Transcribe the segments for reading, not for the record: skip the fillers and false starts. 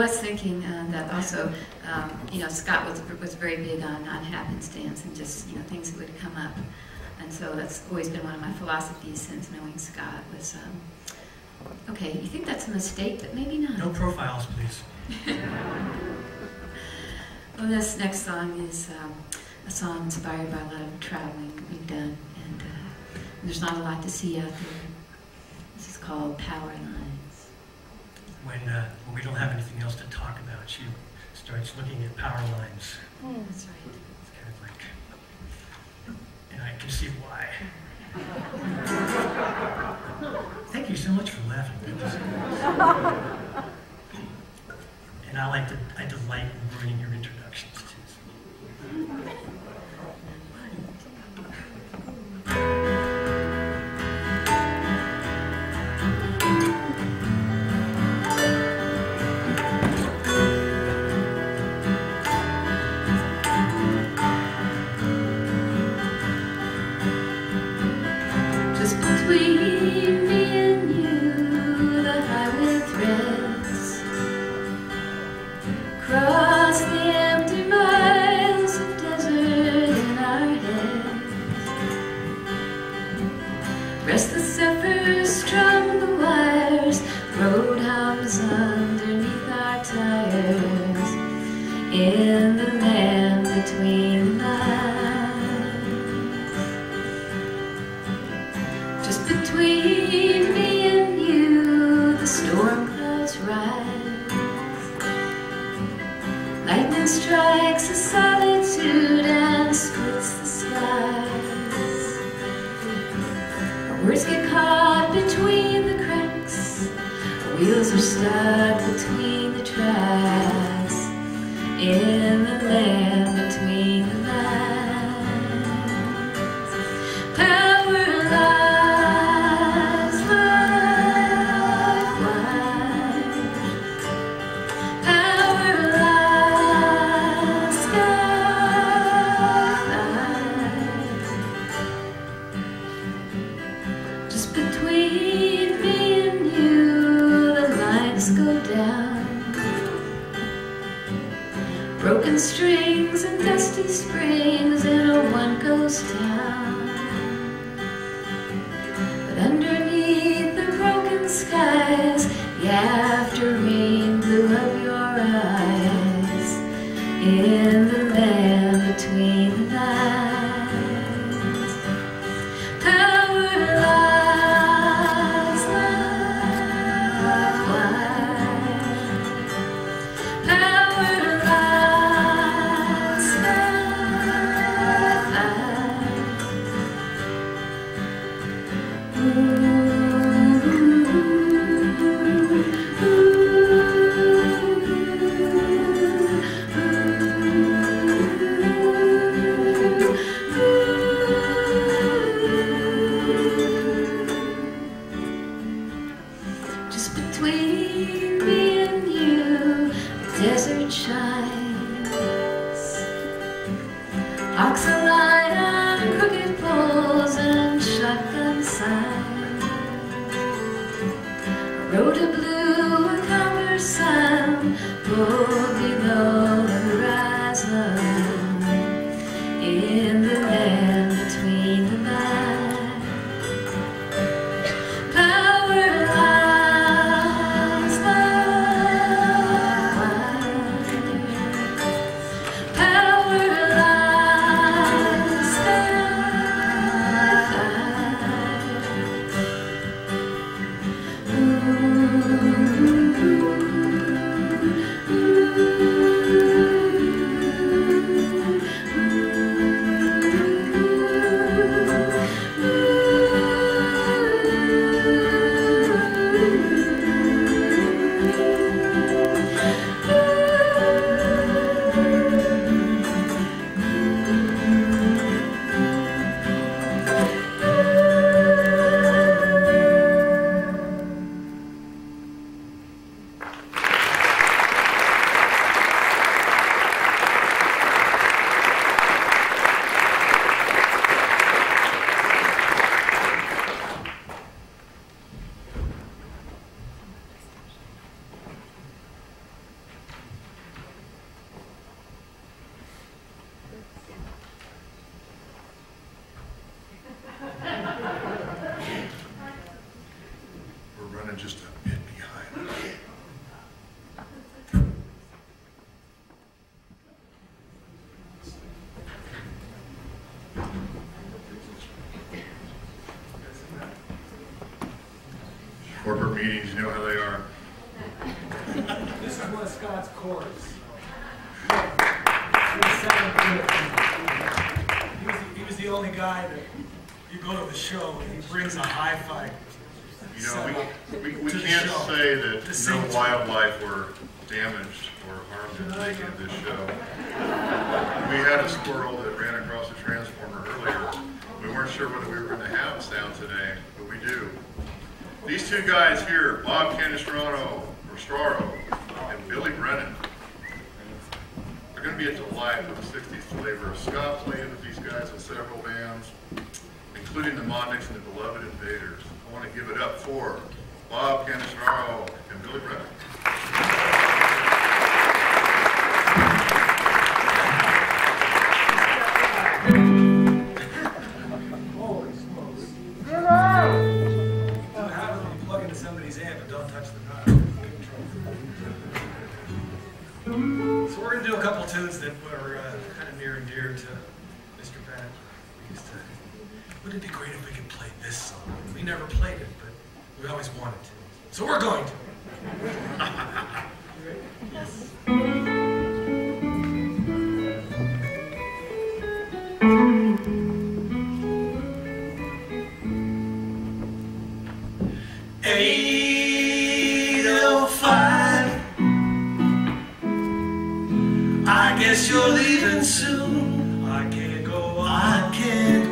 was thinking that also, you know, Scott was very big on happenstance and just, you know, things that would come up. And so that's always been one of my philosophies since knowing Scott was, okay, you think that's a mistake, but maybe not. No profiles, please. Well, this next song is a song inspired by a lot of traveling we've done, and there's not a lot to see out there. This is called Power Lines. When we don't have anything else to talk about, she starts looking at power lines. That's right. It's kind of like, and I can see why. Thank you so much for laughing. And I delight in ruining your introductions too. Just between me and you, the highway threads cross the empty miles of desert in our heads. Restless zephyrs strum the wires, road hums underneath our tires, in the land between the lines. Just between me and you, the storm clouds rise. Lightning strikes a solitude and splits the skies. Our words get caught between the cracks. Our wheels are stuck between the tracks, in the land between the lines. Power lies, life wide. Power lies, skyline. Just between me and you, the lines go down. Broken strings and dusty springs in a one ghost town. But underneath the broken skies, the after rain blew up your eyes, in the land between the lines. Power lies, life wide. Power lies, just between me and you, the desert shines. Hawks align on crooked poles and shotgun signs. A road of blue, a copper sun, pulled below the horizon, in the land between the lines. Power lies, life wide. Power lies, sky high. corporate meetings, you know how they are. This is one of Scott's chords. He was the only guy that you go to the show and he brings a hi-fi. You know, we can't say that no wildlife were damaged or harmed in the making of this show. We had a squirrel that ran across a transformer earlier. We weren't sure whether we were going to have sound today, but we do. These two guys here, Bob Cannistraro, and Billy Brennan, are going to be a delight with the 60s flavor. Scott played with these guys in several bands, including the Modniks and the Beloved Invaders. I want to give it up for Bob Cannistraro and Billy Brennan. Holy smokes. Get out! Don't have it when you plug into somebody's amp, but don't touch the knob. So we're going to do a couple tunes that were kind of near and dear to Mr. Bennett. Wouldn't it be great if we could play this song? We never played it, but we always wanted to. So we're going to. You ready? Yes. I guess you're leaving soon. I can't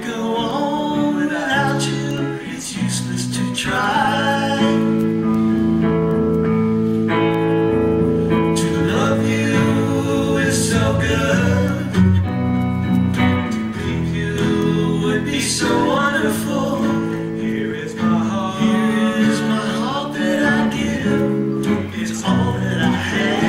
go on without you. It's useless to try to love you is so good. To keep you would be so wonderful. Here is my heart that I give. It's all that I have.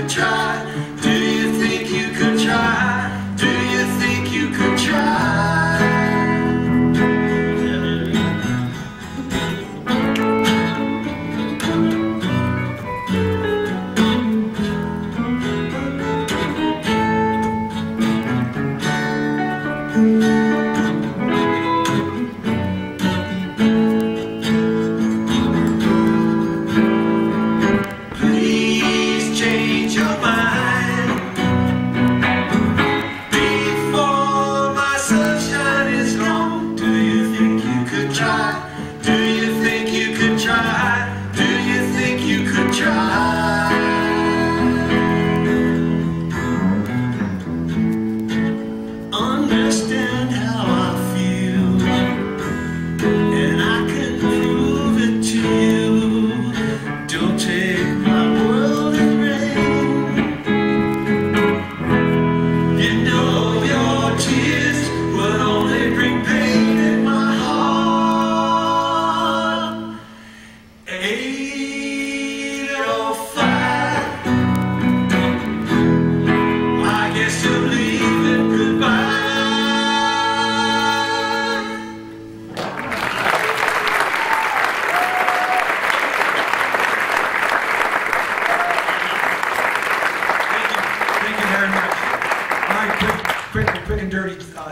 Try. Do you think you could try? Do you think you could try?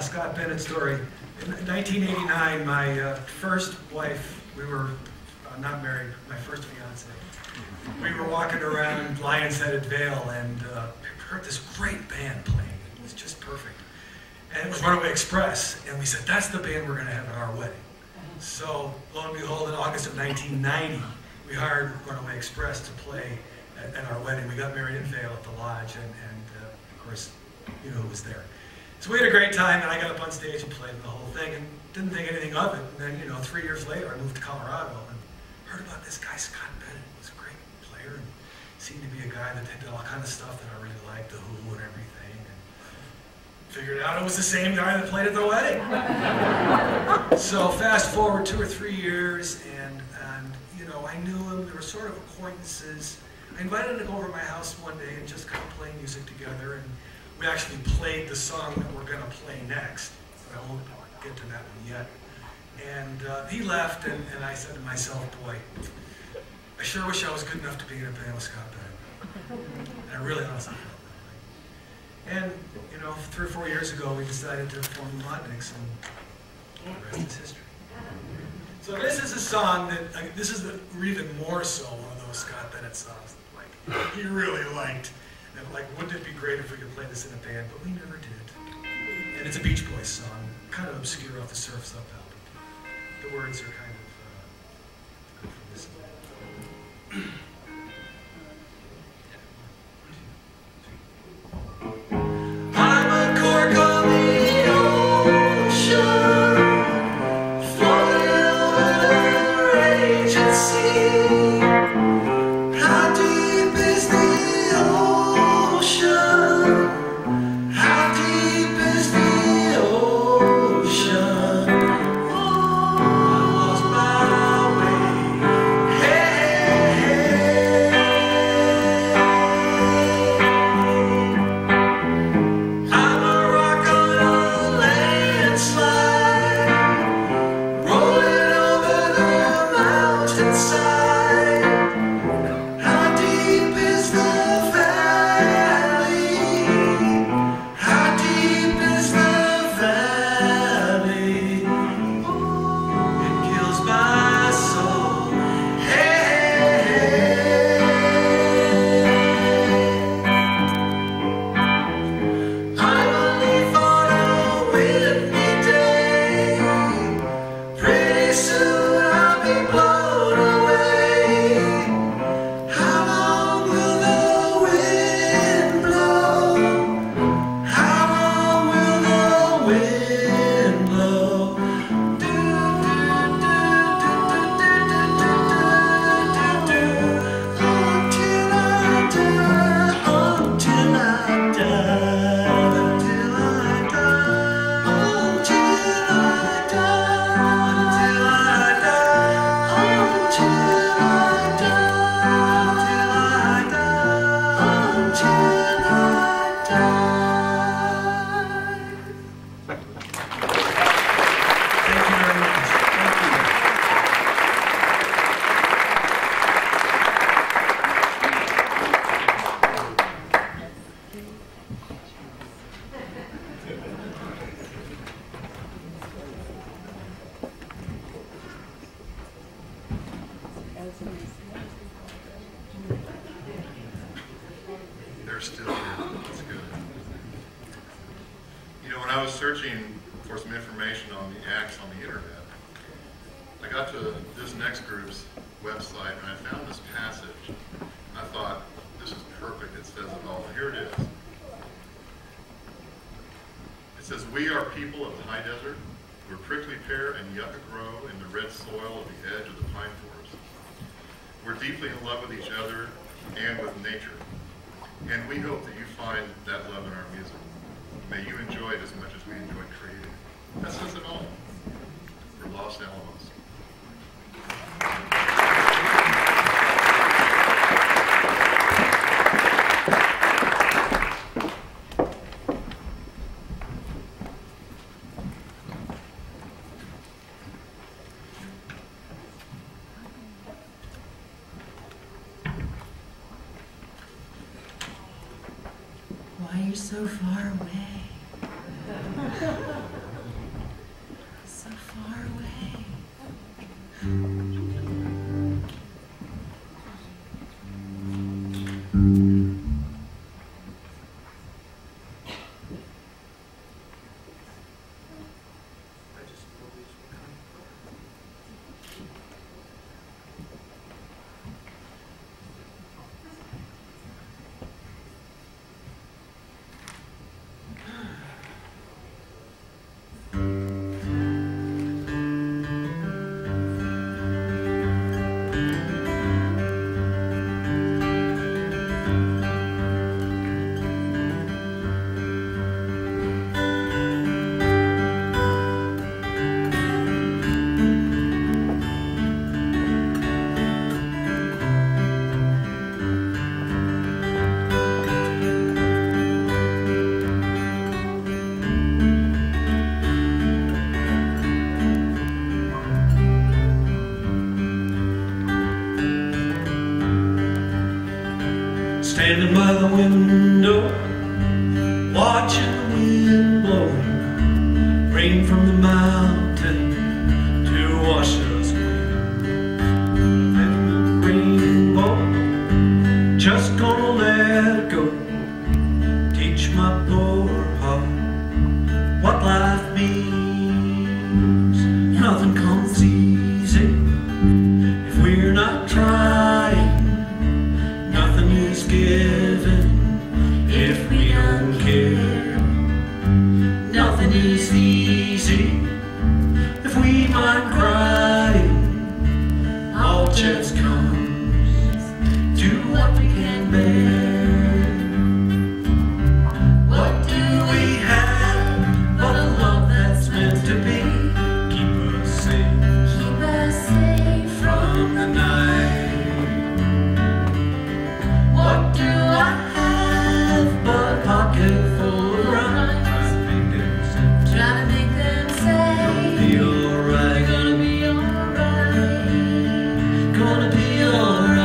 Scott Bennett story. In 1989, my first wife, we were not married, my first fiance. We were walking around Lion's Headed Vale and heard this great band playing. It was just perfect. And it was Runaway Express. And we said, that's the band we're going to have at our wedding. So, lo and behold, in August of 1990, we hired Runaway Express to play at our wedding. We got married in Vale at the lodge, and of course, you know who was there. So we had a great time, and I got up on stage and played the whole thing, and didn't think anything of it. And then, you know, 3 years later, I moved to Colorado and heard about this guy, Scott Bennett. He was a great player, and seemed to be a guy that did all kind of stuff that I really liked, the Who and everything. And figured out it was the same guy that played at the wedding. So fast forward 2 or 3 years, and you know, I knew him. There were sort of acquaintances. I invited him to go over to my house one day and just kind of play music together. And we actually played the song that we're going to play next. But I won't get to that one yet. And he left, and I said to myself, boy, I sure wish I was good enough to be in a band with Scott Bennett. And I really honestly felt that way. And, you know, 3 or 4 years ago, we decided to form the Modniks, and the rest is history. So this is a song that, this is even more so one of those Scott Bennett songs that, like, he really liked. And like, wouldn't it be great if we could play this in a band? But we never did. And it's a Beach Boys song, kind of obscure off the Surf's Up album. The words are kind of from this album. I'm a cork on the ocean, floating over the raging sea. How deep is the ocean? How deep is the ocean? Oh, I lost my way. Hey, I'm a rock on a landslide, rolling over the mountainside. How deep is the valley? How deep is the valley? It kills my soul. Hey, I'm a leaf on a windy day. Pretty soon I'll be blown away. How long will the wind blow? How long will the wind blow? Do, do, do, do, do, do, do, do, do, until I die, until I die, until I die, until I die, until I die, until I die. Thank you very much. Thank you. They're still here. That's good. You know, when I was searching for some information on the acts on the internet, I got to this next group's website and I found this passage. I thought, this is perfect. It says it all. Here it is. It says, "We are people of the high desert, where prickly pear and yucca grow in the red soil of the edge of the pine forest. We're deeply in love with each other and with nature. And we hope that you find that love in our music. May you enjoy it as much as we enjoy creating it." That says it all for Los Alamos. Why you're so far away. So far away. Standing by the window, watching the wind blow, rain from the mountain to wash us clean. And the rainbow, just gonna let it go, teach my poor heart what life means. Nothing comes easy if we're not trying. Nothing is given if we don't care. Nothing is easy if we mind crying. All just comes to what we can bear. What do we have but a love that's meant to be? Keep us safe from the night. What do I have but a pocket full of rhymes? Trying to make them say, gonna be alright, gonna be alright, gonna be alright.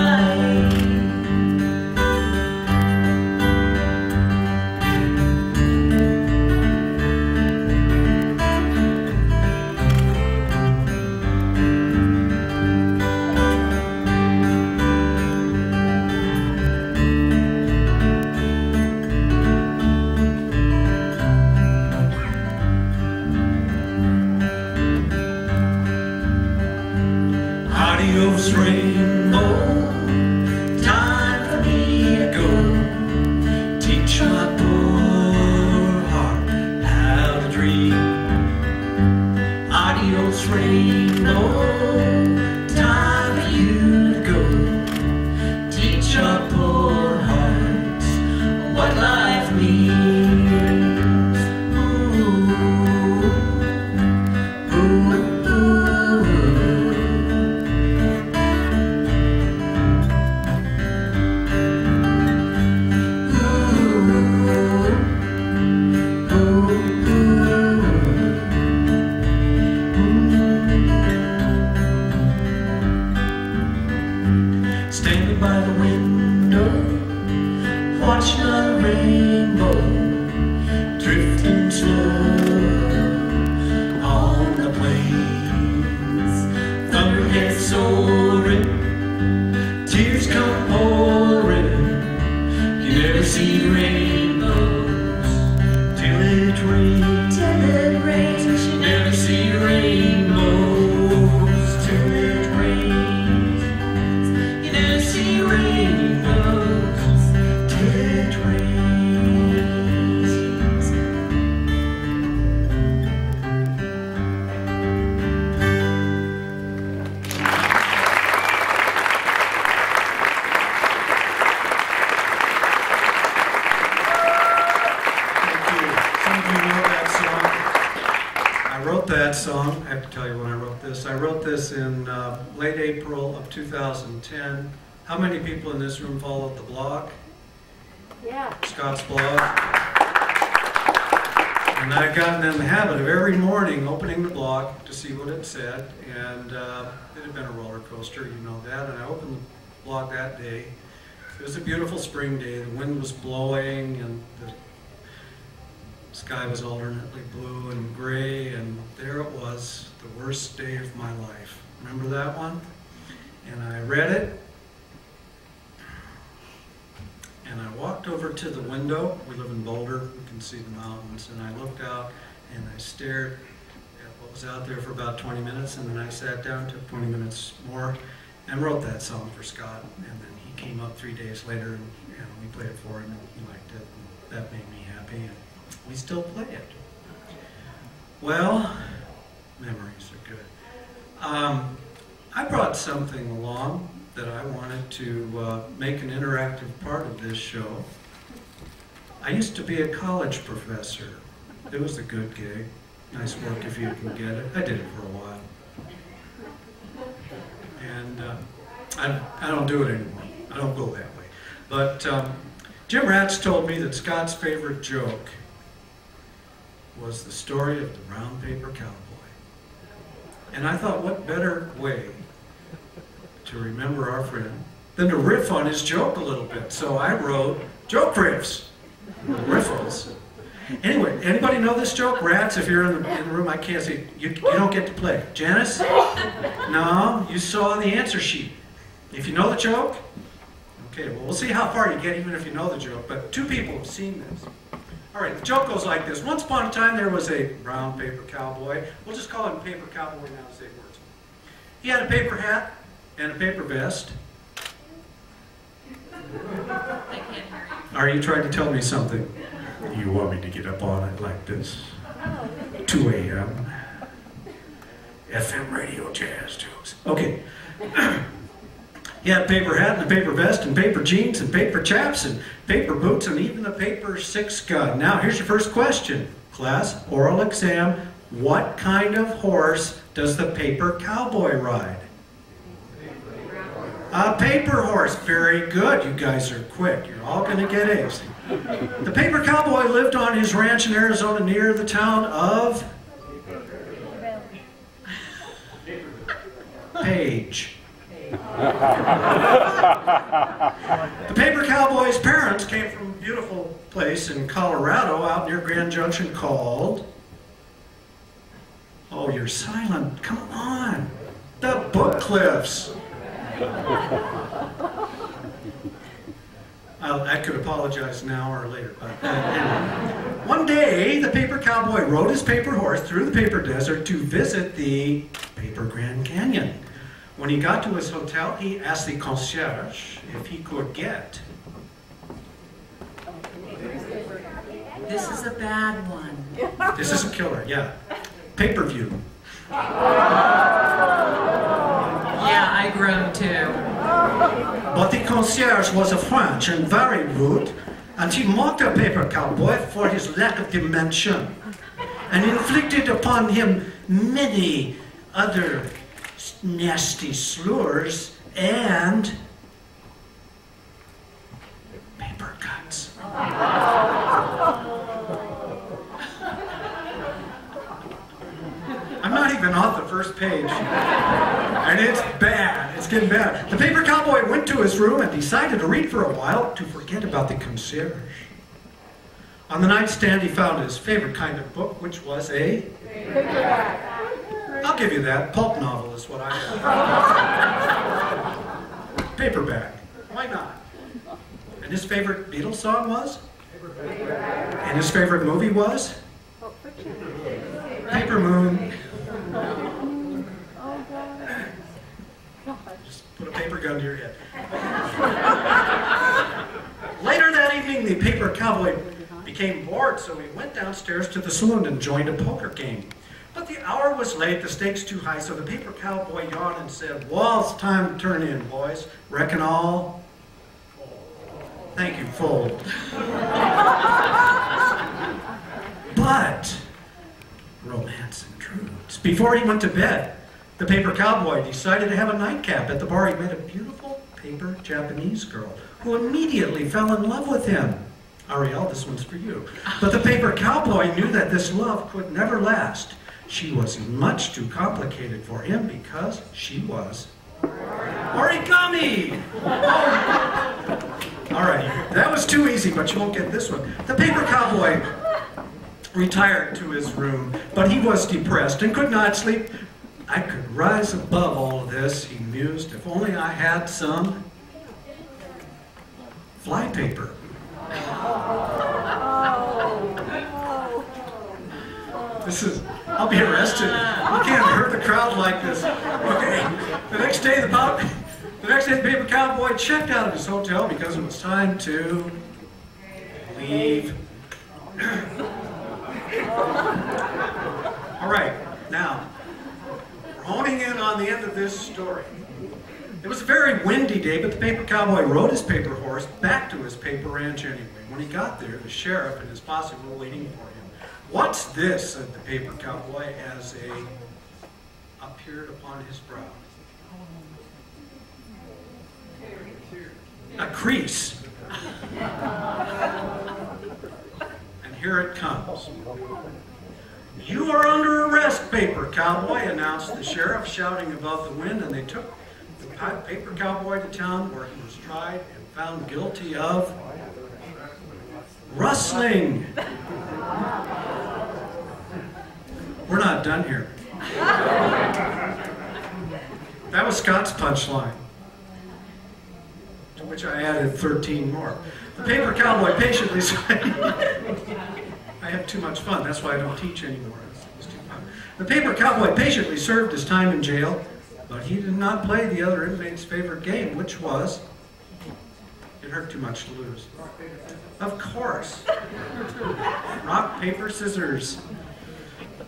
Adios, rainbow, time for me to go. Teach my poor heart how to dream. Adios, rainbow, time for you to go. Teach our poor hearts what life means. Ooh, ooh, ooh. Standing by the window, watching a rainbow, drifting slow on the plains. Thunder gets soaring, tears come pouring. You never see rainbows till it rains. Till it rains. You never see rainbows till it rains. You never see rainbows till it rains. Thank you. Some of you know that song. I wrote that song. I have to tell you when I wrote this. I wrote this in late April of 2010. How many people in this room followed the blog? Yeah. Scott's blog. And I've gotten in the habit of every morning opening the blog to see what it said. And it had been a roller coaster, you know that. And I opened the blog that day. It was a beautiful spring day. The wind was blowing and the sky was alternately blue and gray, and there it was, the worst day of my life. Remember that one? And I read it, and I walked over to the window. We live in Boulder, we can see the mountains, and I looked out and I stared at what was out there for about 20 minutes, and then I sat down, took 20 minutes more, and wrote that song for Scott. And then he came up 3 days later, and we played it for him, and he liked it, and that made me happy. And we still play it. Well, memories are good. I brought something along that I wanted to make an interactive part of this show. I used to be a college professor. It was a good gig. Nice work if you can get it. I did it for a while. And I don't do it anymore. I don't go that way. But Jim Ratz told me that Scott's favorite joke was the story of the brown paper cowboy. And I thought, what better way to remember our friend than to riff on his joke a little bit. So I wrote joke riffs, riffles. Anyway, anybody know this joke? Rats, if you're in the room, I can't see. You don't get to play. Janice? No, you saw the answer sheet. If you know the joke, okay, well, we'll see how far you get even if you know the joke, but 2 people have seen this. All right, the joke goes like this. Once upon a time, there was a brown paper cowboy. We'll just call him Paper Cowboy now to save words. He had a paper hat and a paper vest. I can't hear you. Are you trying to tell me something? You want me to get up on it like this? 2 a.m. FM radio jazz jokes. Okay. He had a paper hat and a paper vest and paper jeans and paper chaps and paper boots and even a paper 6-gun. Now, here's your first question. Class, oral exam. What kind of horse does the paper cowboy ride? A paper horse. Very good. You guys are quick. You're all going to get A's. The paper cowboy lived on his ranch in Arizona near the town of Page. The paper cowboy's parents came from a beautiful place in Colorado out near Grand Junction called... Oh, you're silent. Come on. The Book Cliffs. I could apologize now or later. But anyway. One day, the paper cowboy rode his paper horse through the paper desert to visit the Paper Grand Canyon. When he got to his hotel, he asked the concierge if he could get... This is a bad one. This is a killer, yeah. Pay-per-view. Yeah, I groaned too. But the concierge was a French and very rude, and he mocked the paper cowboy for his lack of dimension, and inflicted upon him many other nasty slurs and paper cuts. I'm not even off the first page, and it's bad. It's getting bad. The paper cowboy went to his room and decided to read for a while to forget about the concierge. On the nightstand, he found his favorite kind of book, which was a paperback. I'll give you that. Pulp novel is what I have. Paperback. Why not? And his favorite Beatles song was? And his favorite movie was? Paper Moon. Just put a paper gun to your head. Later that evening, the paper cowboy became bored, so he went downstairs to the saloon and joined a poker game. But the hour was late, the stakes too high, so the paper cowboy yawned and said, "Well, it's time to turn in, boys. Reckon all..." Thank you, fold. But romance intrudes. Before he went to bed, the paper cowboy decided to have a nightcap. At the bar, he met a beautiful paper Japanese girl who immediately fell in love with him. Ariel, this one's for you. But the paper cowboy knew that this love could never last. She was much too complicated for him because she was origami. All right, that was too easy, but you won't get this one. The paper cowboy retired to his room, but he was depressed and could not sleep. I could rise above all of this, he mused, if only I had some flypaper. This is, I'll be arrested. You can't hurt the crowd like this. Okay, the next day the paper cowboy checked out of his hotel because it was time to leave. All right, now, we're honing in on the end of this story. It was a very windy day, but the paper cowboy rode his paper horse back to his paper ranch anyway. When he got there, the sheriff and his posse were waiting for him. "What's this?" said the paper cowboy as appeared upon his brow. A crease. And here it comes. "You are under arrest, paper cowboy," announced the sheriff, shouting above the wind, and they took the paper cowboy to town where he was tried and found guilty of rustling. We're not done here. That was Scott's punchline, to which I added 13 more. The paper cowboy patiently I have too much fun, that's why I don't teach anymore. It's too fun. The paper cowboy patiently served his time in jail, but he did not play the other inmate's favorite game, which was, it hurt too much to lose. Of course. Rock, paper, scissors.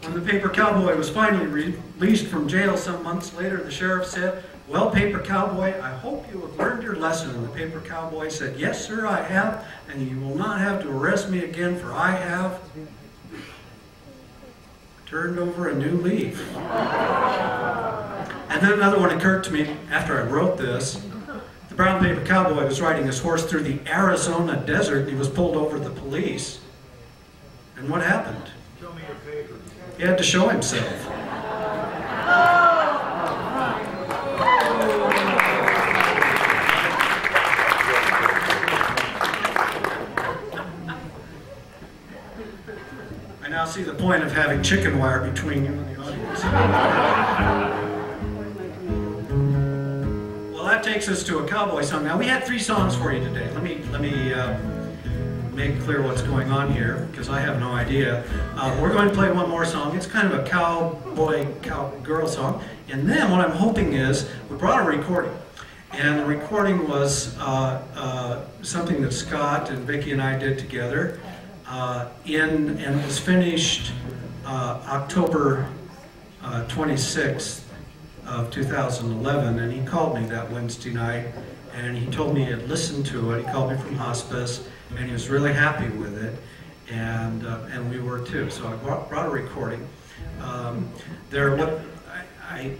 When the paper cowboy was finally released from jail some months later, the sheriff said, "Well, paper cowboy, I hope you have learned your lesson." And the paper cowboy said, "Yes, sir, I have, and you will not have to arrest me again, for I have turned over a new leaf." And then another one occurred to me after I wrote this. The brown paper cowboy was riding his horse through the Arizona desert, and he was pulled over the police. And what happened? Show me your paper. He had to show himself. I now see the point of having chicken wire between you and the audience. Well, that takes us to a cowboy song. Now, we had 3 songs for you today. Let me make clear what's going on here, because I have no idea. We're going to play one more song. It's kind of a cowgirl song. And then what I'm hoping is, we brought a recording. And the recording was something that Scott and Vicki and I did together. And it was finished October 26th of 2011. And he called me that Wednesday night, and he told me he had listened to it. He called me from Hospice, and he was really happy with it, and we were too. So I brought a recording. I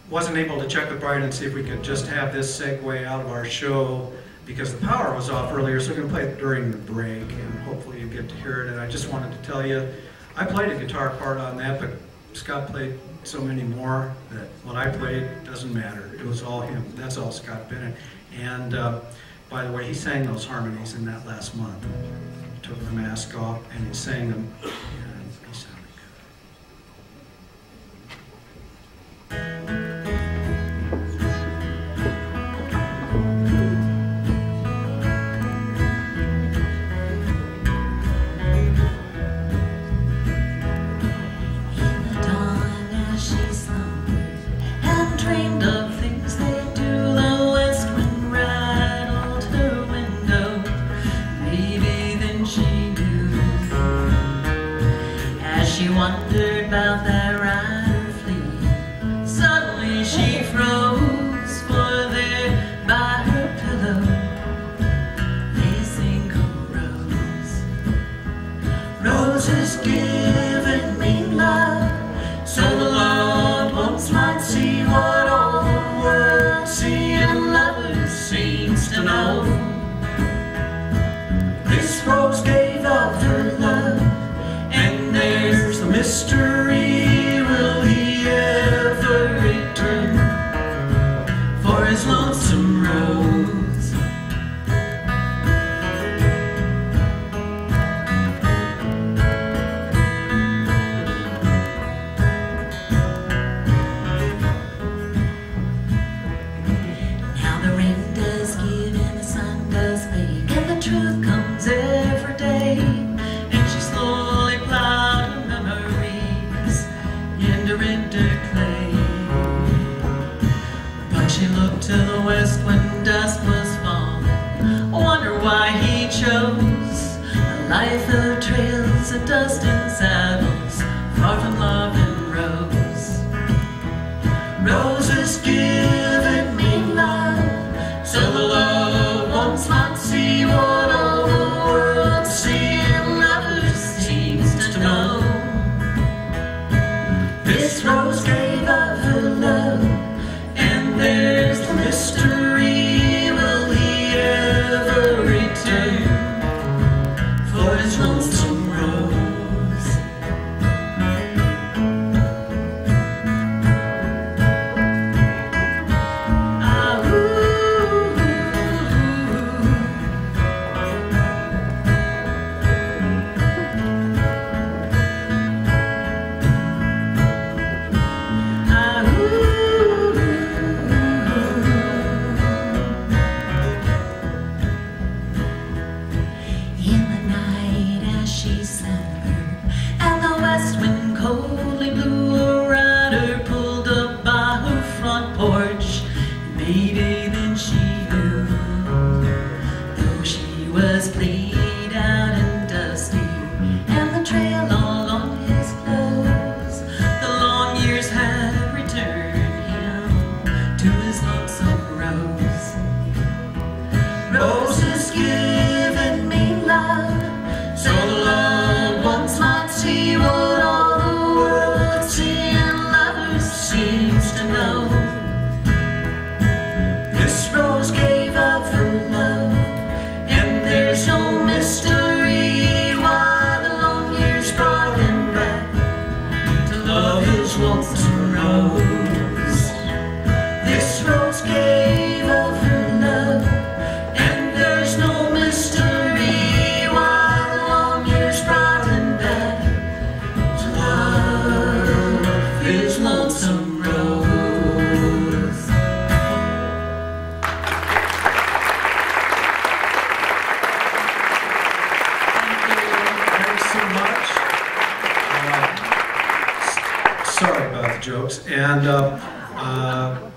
wasn't able to check with Brian and see if we could just have this segue out of our show because the power was off earlier, so we're going to play it during the break, and hopefully you get to hear it. And I just wanted to tell you, I played a guitar part on that, but Scott played so many more that what I played doesn't matter. It was all him. That's all Scott Bennett. And by the way, he sang those harmonies in that last month. He took the mask off and he sang them, and he sounded good. About that rider fleet, suddenly she froze, for there by her pillow lay a single rose. Roses given me love, so the Lord once might see what all the world seeing lovers seems to know. This rose gave of her love, and there's the mystery. Will he ever return for his lonesome rose? Now the rain does give and the sun does bake, and the truth comes every day, and she slowly plowed her memories into winter clay. But she looked to the west when dusk was falling, wonder why he chose a life of trails of dust and saddles, far from love and rose. Roses given me love, so the Lord once might see what all the world seeing lovers seems to know. This rose gave of her love, and there's the mystery. Will he ever return for his lonesome rose? I feels lonesome rose. This rose gave of her love, and there's no mystery why the long years brought him back to love his lonesome rose. Sorry about the jokes. And,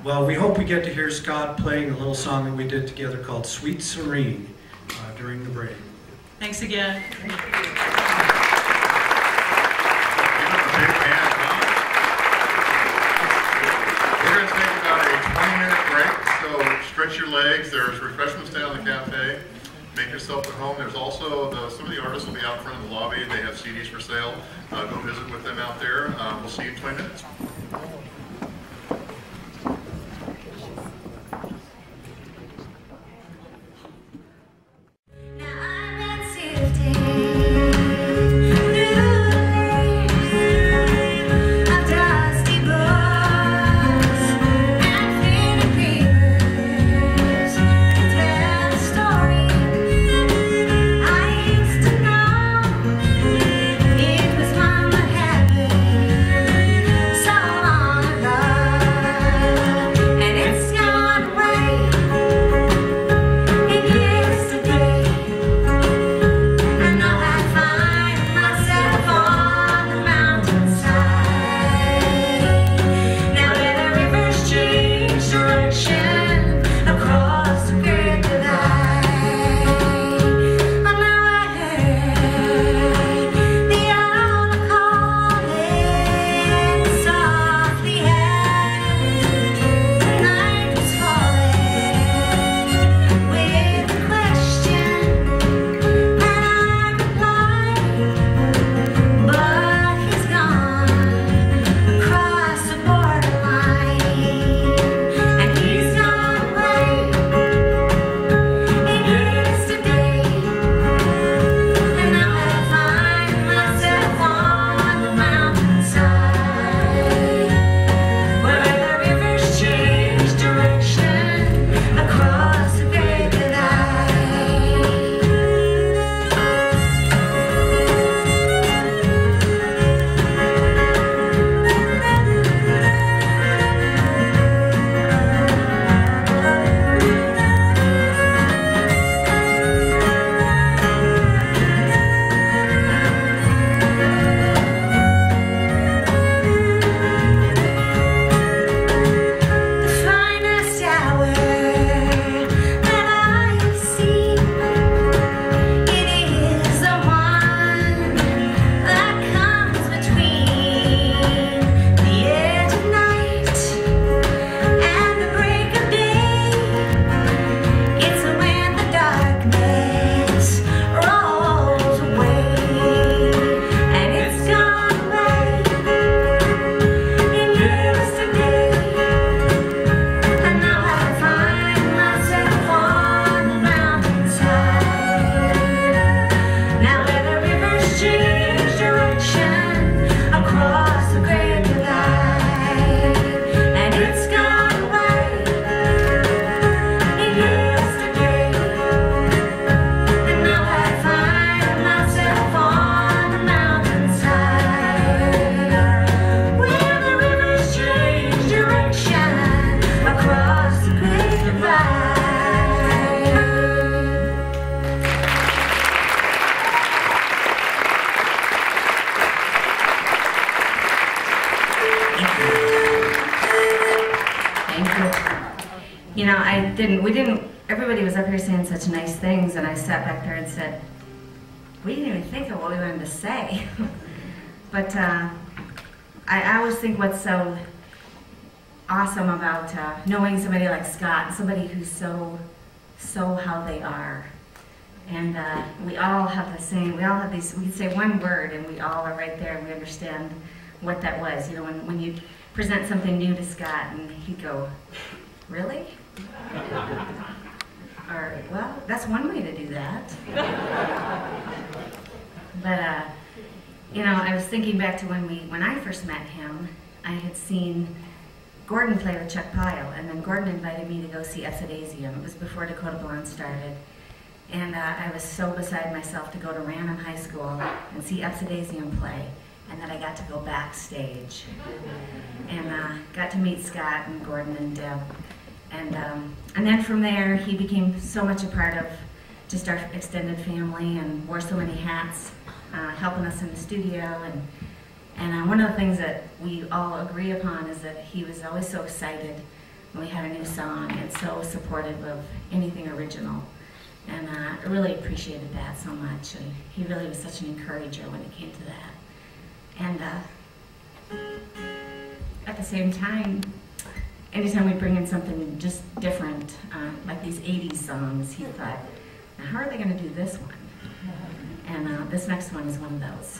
well, we hope we get to hear Scott playing a little song that we did together called Sweet Serene during the break. Thanks again. Give them a big hand, huh? We're going to take about a 20-minute break, so stretch your legs. There's refreshments down in the cafe. Make yourself at home. There's also, some of the artists will be out front of the lobby. They have CDs for sale. Go visit with them out there. We'll see you in 20 minutes. You know, everybody was up here saying such nice things, and I sat back there and said, we didn't even think of what we wanted to say. But I always think what's so awesome about knowing somebody like Scott, somebody who's so how they are. And we all have the same, we all have these, we can say one word and we all are right there and we understand what that was. You know, when you present something new to Scott and he'd go, really? Or, well, that's one way to do that. But You know, I was thinking back to when I first met him. I had seen Gordon play with Chuck Pyle, and then Gordon invited me to go see Exodasium. It was before Dakota Blonde started. And I was so beside myself to go to Random High School and see Exodasium play, and then I got to go backstage. And got to meet Scott and Gordon and Deb. And then from there, he became so much a part of just our extended family and wore so many hats, helping us in the studio. And one of the things that we all agree upon is that he was always so excited when we had a new song and so supportive of anything original. And I really appreciated that so much. And he really was such an encourager when it came to that. And at the same time, anytime we bring in something just different, like these 80s songs, he thought, now how are they going to do this one? And this next one is one of those.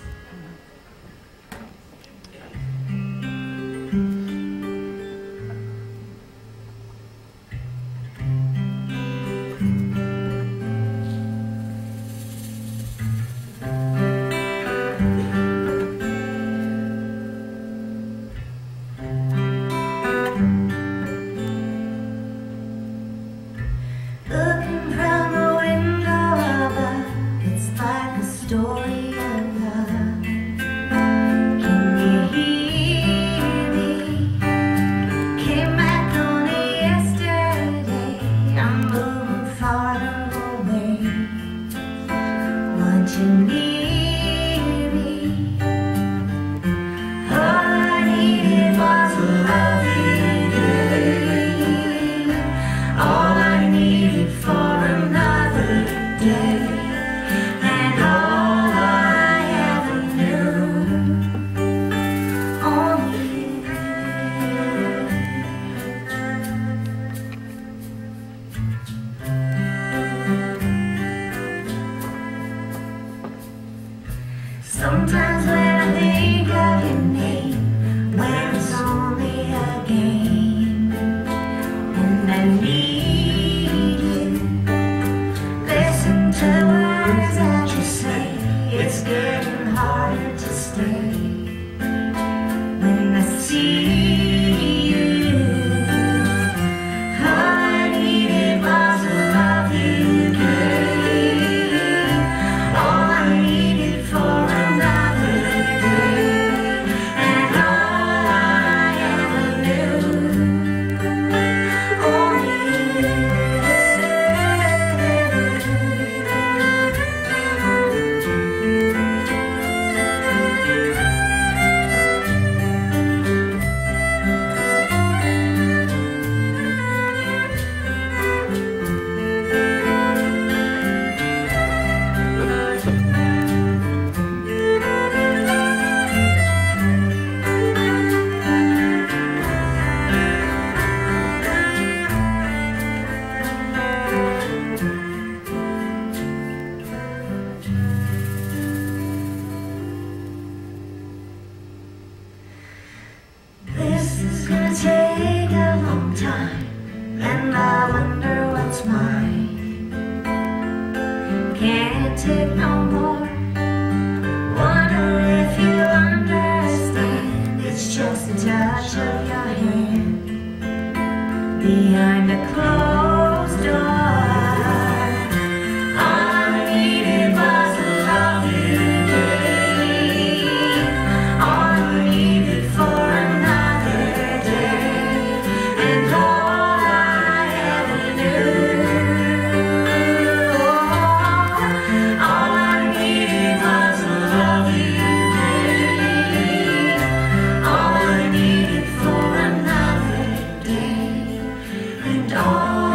All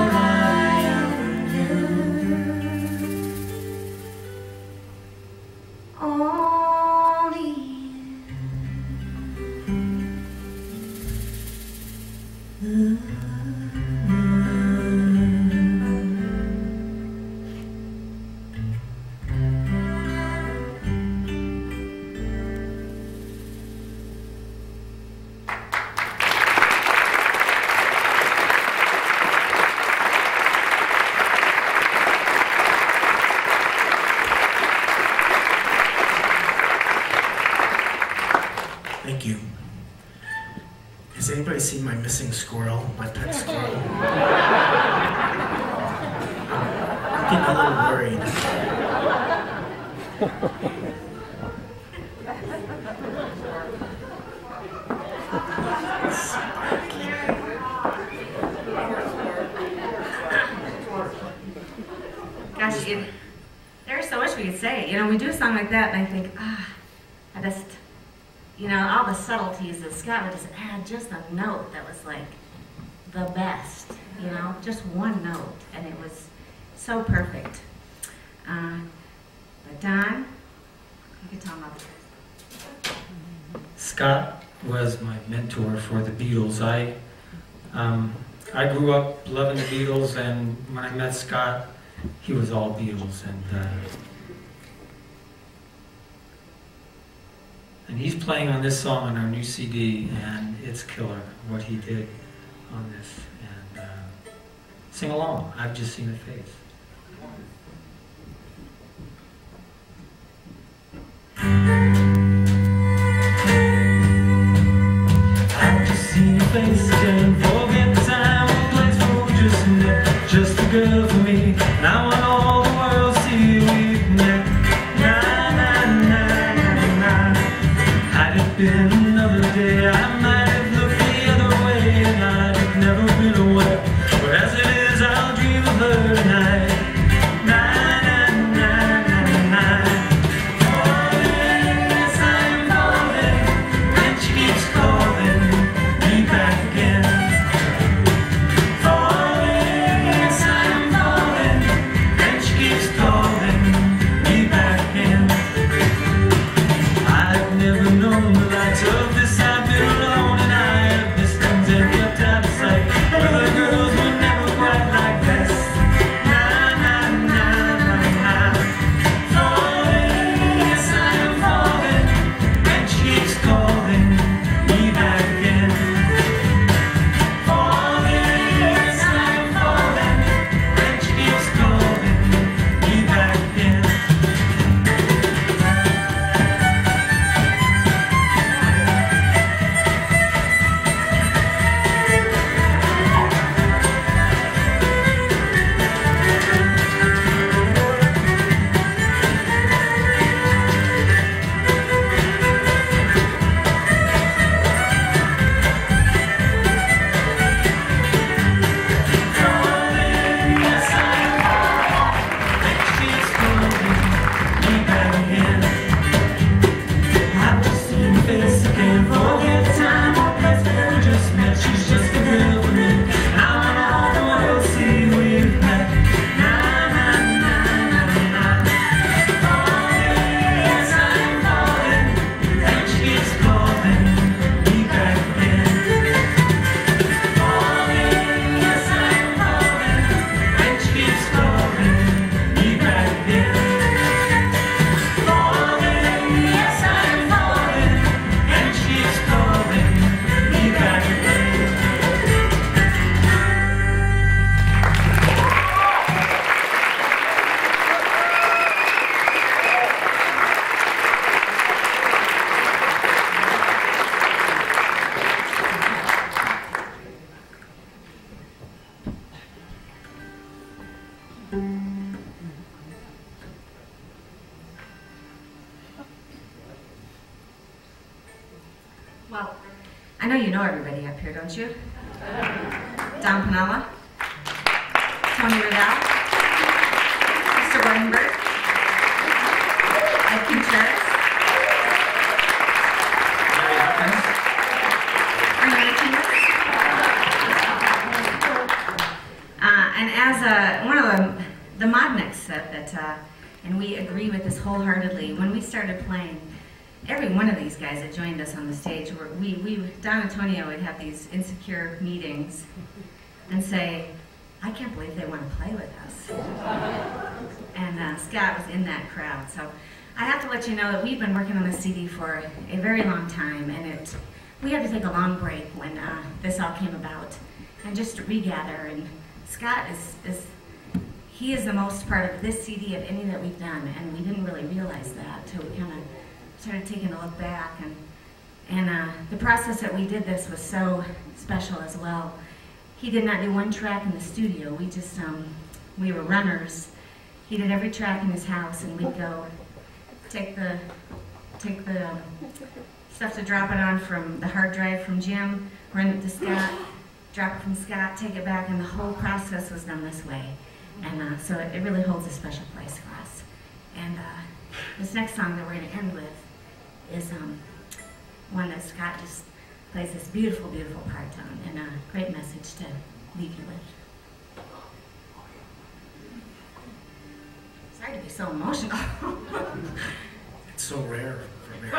Has anybody seen my missing squirrel, my pet squirrel? I'm getting a little worried. Gosh, there's so much we could say. You know, we do a song like that, and I think, I just, you know, all the subtleties that Scott would just add just a note that was like the best, you know, just one note, and it was so perfect. But Don, you can tell them about this. Scott was my mentor for the Beatles. I grew up loving the Beatles, and when I met Scott, he was all Beatles, and he's playing on this song on our new CD, and it's killer what he did on this. And sing along. I've just seen a face. I've just seen a face again. Forget the time and place where we just met. Just a girl for me. Now I want all the world to see we've met. Nah, nah, nah, nah, nah. Had it been another day, I might have looked the other way, and I'd have never been aware. But as it is, I'll dream of her tonight. Nah, nah, nah, nah, nah. Falling, yes, I'm falling, and she keeps calling me back again. Falling, yes, I'm falling, and she keeps calling me back again. I've never known the likes of this. I've been alone and I have missed things and kept out of sight. Other girls were never quite like this. Nah, nah, nah, nah, nah. Falling, yes, I'm falling, and she keeps calling me back again. Falling, yes, I'm falling, and she keeps calling me back again. Well, I know you know everybody up here, don't you? Don Pinnella, Tony Raddell, Mr. Burt, Ed Contreras, and as one of the Modniks said that, and we agree with this wholeheartedly, when we started playing, every one of these guys that joined us on the stage, Don Antonio would have these insecure meetings and say, I can't believe they want to play with us. And Scott was in that crowd. So I have to let you know that we've been working on this CD for a very long time, and we had to take a long break when this all came about, and just to regather. And Scott he is the most part of this CD of any that we've done, and we didn't really realize that till we kind of started taking a look back, And the process that we did this was so special as well. He did not do one track in the studio. We just, we were runners. He did every track in his house, and we'd go take the stuff to drop it on from the hard drive from Jim, run it to Scott, drop it from Scott, take it back, and the whole process was done this way. And so it really holds a special place for us. And this next song that we're going to end with is one that Scott just plays this beautiful, beautiful part on, and a great message to leave you with. Sorry to be so emotional. It's so rare for me.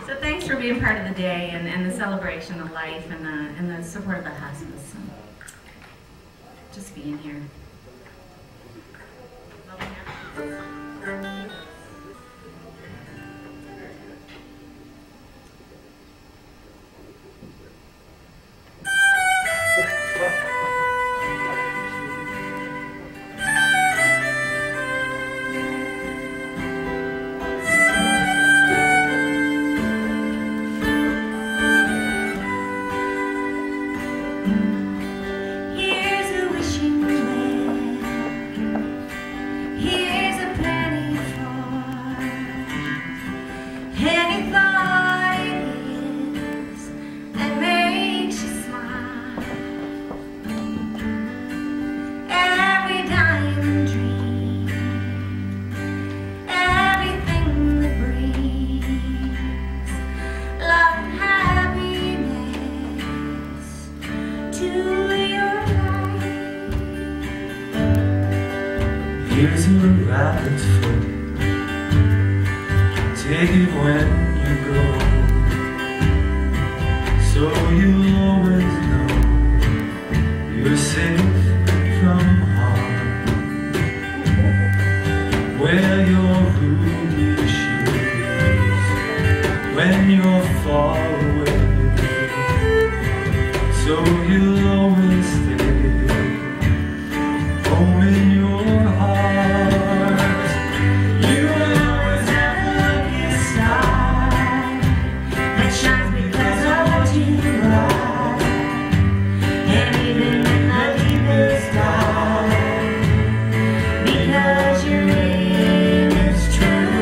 So thanks for being part of the day and the celebration of life and the support of the hospice. And just being here. Here's a rabbit's foot. Take it when you go, so you'll always know you're safe from harm. Wear your ruby shoes when you're far away, so you'll always stay home in your heart. You will always have a lucky star that shines because of what you are. And even when the deepest dark, because your name is true.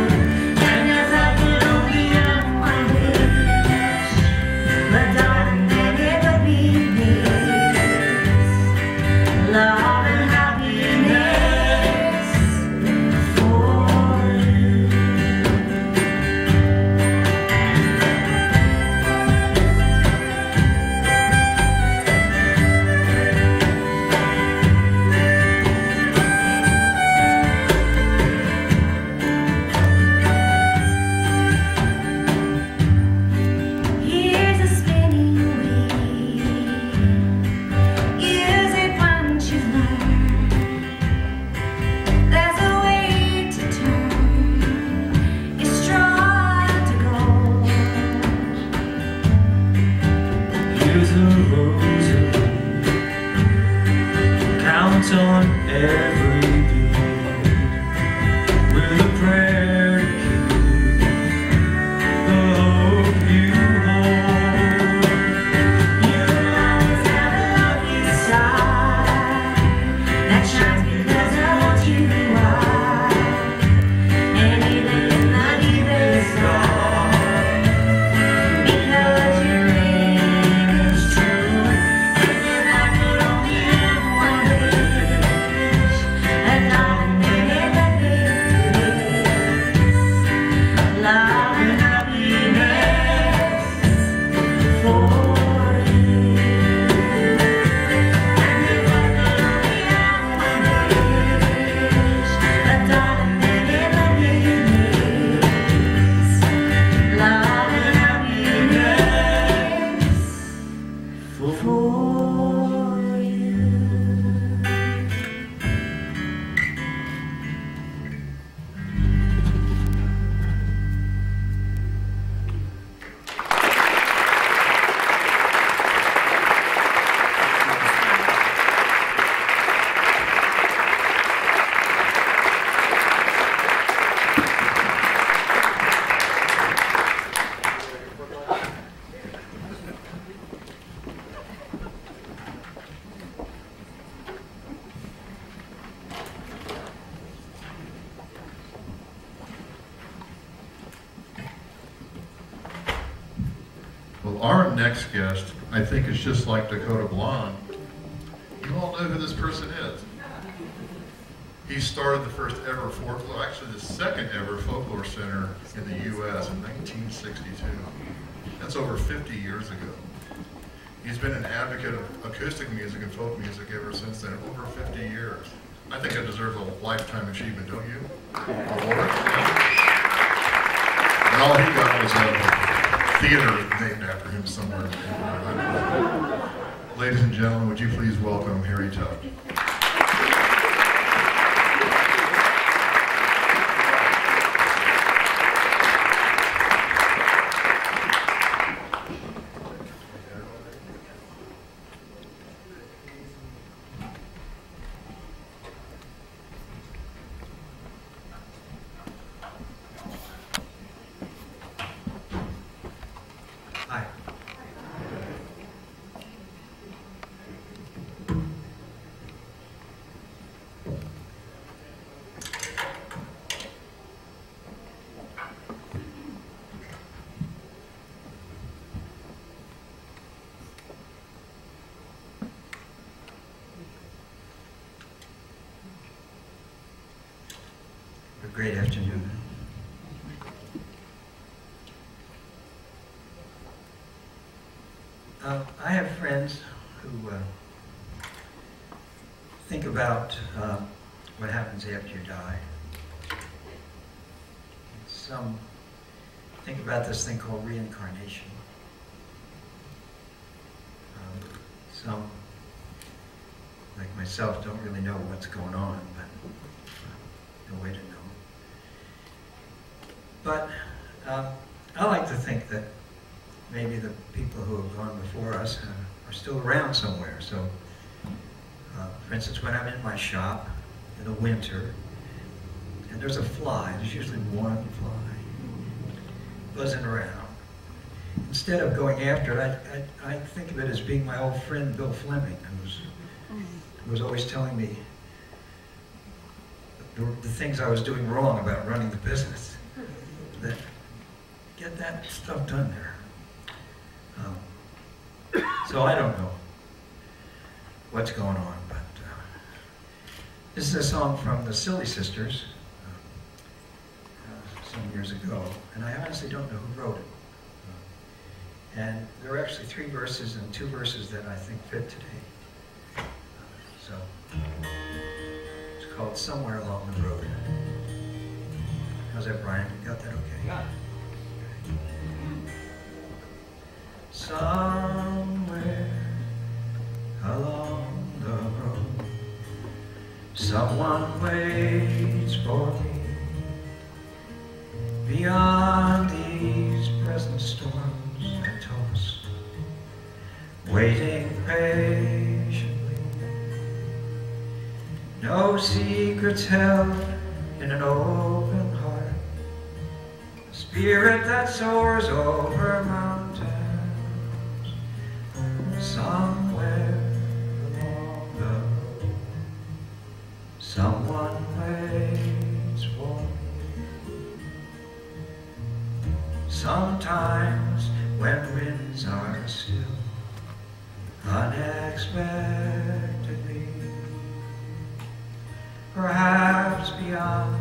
Well, our next guest, I think, is just like Dakota Blonde. You all know who this person is. He started the first ever folklore, actually the second ever folklore center in the U.S. in 1962. That's over 50 years ago. He's been an advocate of acoustic music and folk music ever since then, over 50 years. I think that deserves a lifetime achievement, don't you? Award? And all he got was a theater named after him somewhere. Ladies and gentlemen, would you please welcome Harry Tuft. Great afternoon. I have friends who think about what happens after you die. Some think about this thing called reincarnation. Some, like myself, don't really know what's going on, but no way to know. But I like to think that maybe the people who have gone before us are still around somewhere. So, for instance, when I'm in my shop in the winter, and there's a fly, there's usually one fly buzzing around. Instead of going after it, I think of it as being my old friend Bill Fleming, who was always telling me the things I was doing wrong about running the business. That get that stuff done there. So I don't know what's going on, but this is a song from the Silly Sisters some years ago, and I honestly don't know who wrote it. And there are actually 3 verses and 2 verses that I think fit today. So it's called Somewhere Along the Road. How's that, Brian? You got that okay? Yeah. Somewhere along the road, someone waits for me. Beyond these present storms I toss, waiting patiently. No secrets held in an open heart, a spirit that soars over mountains. Somewhere along the road, someone waits for me. Sometimes when winds are still, unexpectedly, perhaps beyond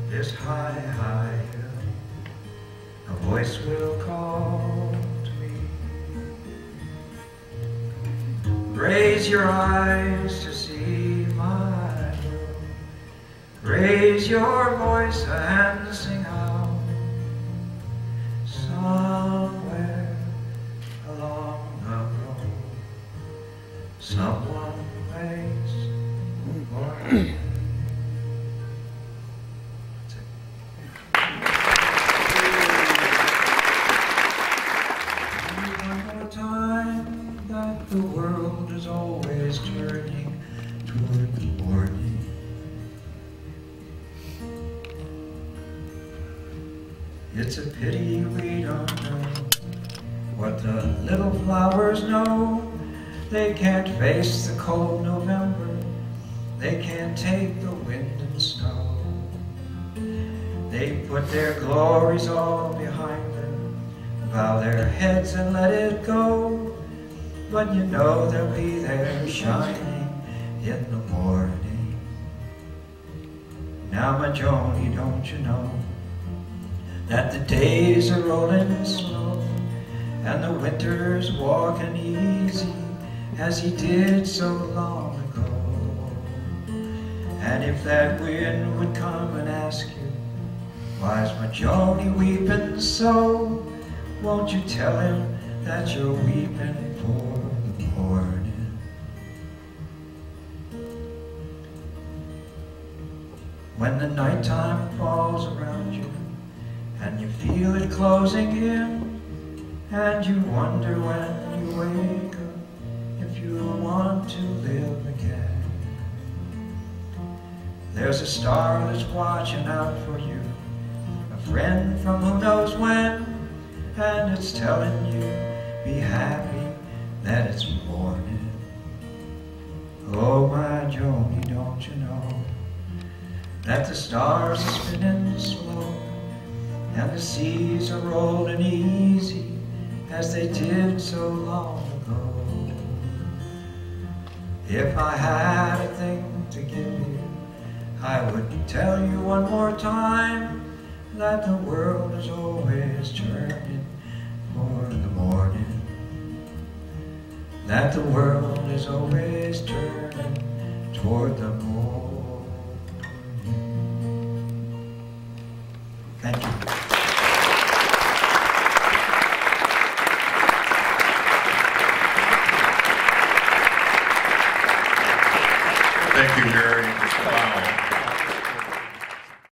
this high, high hill, a voice will call to me. Raise your eyes to see my world. Raise your voice and sing out. Somewhere along the road, someone waits for me. The world is always turning toward the morning. It's a pity we don't know what the little flowers know. They can't face the cold November. They can't take the wind and snow. They put their glories all behind them, bow their heads and let it go, but you know they'll be there shining in the morning. Now my Joni, don't you know that the days are rolling slow and the winter's walking easy as he did so long ago? And if that wind would come and ask you, why's my Joni weeping so, won't you tell him that you're weeping for the morning? When the nighttime falls around you and you feel it closing in, and you wonder when you wake up if you want to live again, there's a star that's watching out for you, a friend from who knows when, and it's telling you, be happy that it's morning. Oh my Joni, don't you know that the stars are spinning slow and the seas are rolling easy as they did so long ago? If I had a thing to give you, I would tell you one more time that the world is always turning for the morning, that the world is always turning toward the morning. Thank you.